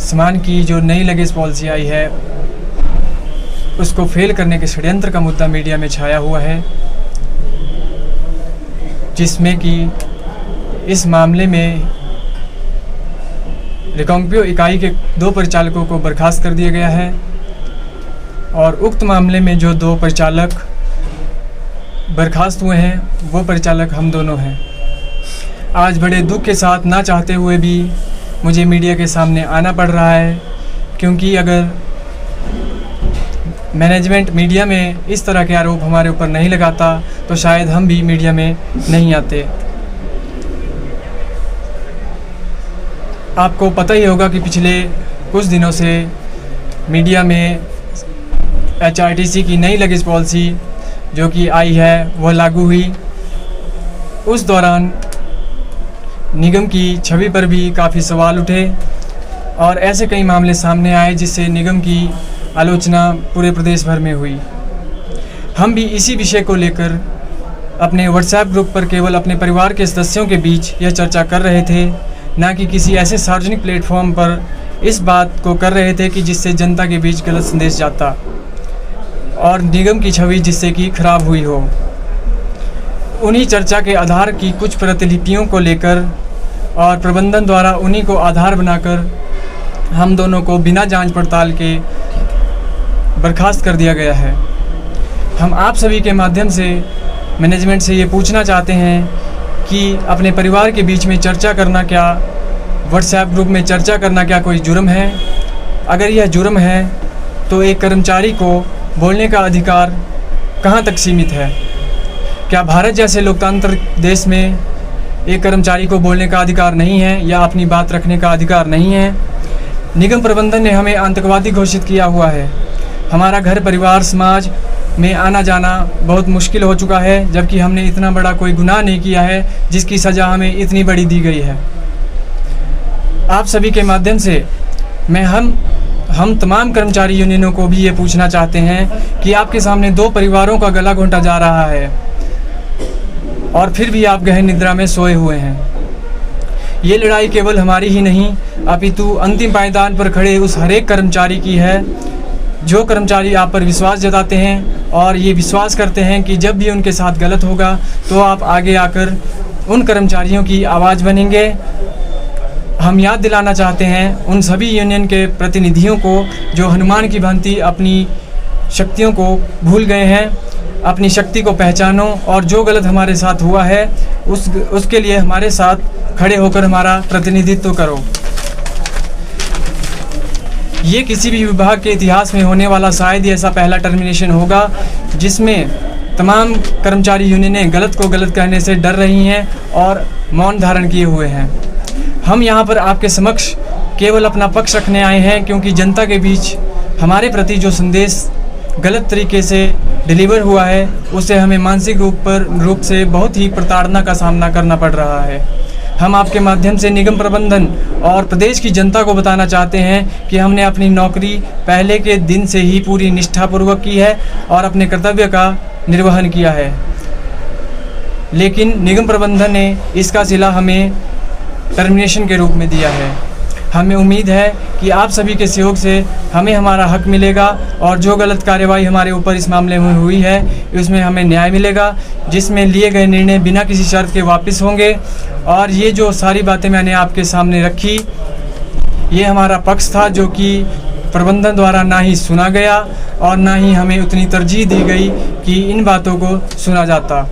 सामान की जो नई लगेज पॉलिसी आई है उसको फेल करने के षड्यंत्र का मुद्दा मीडिया में छाया हुआ है, जिसमें कि इस मामले में रिकांगपिओ इकाई के 2 परिचालकों को बर्खास्त कर दिया गया है और उक्त मामले में जो 2 परिचालक बर्खास्त हुए हैं वो परिचालक हम दोनों हैं। आज बड़े दुख के साथ, ना चाहते हुए भी मुझे मीडिया के सामने आना पड़ रहा है, क्योंकि अगर मैनेजमेंट मीडिया में इस तरह के आरोप हमारे ऊपर नहीं लगाता तो शायद हम भी मीडिया में नहीं आते। आपको पता ही होगा कि पिछले कुछ दिनों से मीडिया में HRTC की नई लगेज पॉलिसी जो कि आई है वह लागू हुई। उस दौरान निगम की छवि पर भी काफ़ी सवाल उठे और ऐसे कई मामले सामने आए जिससे निगम की आलोचना पूरे प्रदेश भर में हुई। हम भी इसी विषय को लेकर अपने व्हाट्सएप ग्रुप पर केवल अपने परिवार के सदस्यों के बीच यह चर्चा कर रहे थे, ना कि किसी ऐसे सार्वजनिक प्लेटफॉर्म पर इस बात को कर रहे थे कि जिससे जनता के बीच गलत संदेश जाता और निगम की छवि जिससे कि खराब हुई हो। उन्हीं चर्चा के आधार की कुछ प्रतिलिपियों को लेकर और प्रबंधन द्वारा उन्हीं को आधार बनाकर हम दोनों को बिना जांच पड़ताल के बर्खास्त कर दिया गया है। हम आप सभी के माध्यम से मैनेजमेंट से ये पूछना चाहते हैं कि अपने परिवार के बीच में चर्चा करना क्या, व्हाट्सएप ग्रुप में चर्चा करना क्या कोई जुर्म है? अगर यह जुर्म है तो एक कर्मचारी को बोलने का अधिकार कहाँ तक सीमित है? क्या भारत जैसे लोकतांत्रिक देश में एक कर्मचारी को बोलने का अधिकार नहीं है या अपनी बात रखने का अधिकार नहीं है? निगम प्रबंधन ने हमें आतंकवादी घोषित किया हुआ है। हमारा घर परिवार समाज में आना जाना बहुत मुश्किल हो चुका है, जबकि हमने इतना बड़ा कोई गुनाह नहीं किया है जिसकी सज़ा हमें इतनी बड़ी दी गई है। आप सभी के माध्यम से मैं हम तमाम कर्मचारी यूनियनों को भी ये पूछना चाहते हैं कि आपके सामने 2 परिवारों का गला घोंटा जा रहा है और फिर भी आप गहन निद्रा में सोए हुए हैं। ये लड़ाई केवल हमारी ही नहीं अपितु अंतिम पायदान पर खड़े उस हर एक कर्मचारी की है, जो कर्मचारी आप पर विश्वास जताते हैं और ये विश्वास करते हैं कि जब भी उनके साथ गलत होगा तो आप आगे आकर उन कर्मचारियों की आवाज़ बनेंगे। हम याद दिलाना चाहते हैं उन सभी यूनियन के प्रतिनिधियों को जो हनुमान की भांति अपनी शक्तियों को भूल गए हैं, अपनी शक्ति को पहचानो और जो गलत हमारे साथ हुआ है उसके लिए हमारे साथ खड़े होकर हमारा प्रतिनिधित्व करो। ये किसी भी विभाग के इतिहास में होने वाला शायद ही ऐसा पहला टर्मिनेशन होगा जिसमें तमाम कर्मचारी यूनियनें गलत को गलत कहने से डर रही हैं और मौन धारण किए हुए हैं। हम यहाँ पर आपके समक्ष केवल अपना पक्ष रखने आए हैं, क्योंकि जनता के बीच हमारे प्रति जो संदेश गलत तरीके से डिलीवर हुआ है उससे हमें मानसिक रूप से बहुत ही प्रताड़ना का सामना करना पड़ रहा है। हम आपके माध्यम से निगम प्रबंधन और प्रदेश की जनता को बताना चाहते हैं कि हमने अपनी नौकरी पहले के दिन से ही पूरी निष्ठापूर्वक की है और अपने कर्तव्य का निर्वहन किया है, लेकिन निगम प्रबंधन ने इसका सिला हमें टर्मिनेशन के रूप में दिया है। हमें उम्मीद है कि आप सभी के सहयोग से हमें हमारा हक मिलेगा और जो गलत कार्रवाई हमारे ऊपर इस मामले में हुई है उसमें हमें न्याय मिलेगा, जिसमें लिए गए निर्णय बिना किसी शर्त के वापस होंगे। और ये जो सारी बातें मैंने आपके सामने रखी, ये हमारा पक्ष था जो कि प्रबंधन द्वारा ना ही सुना गया और ना ही हमें उतनी तरजीह दी गई कि इन बातों को सुना जाता।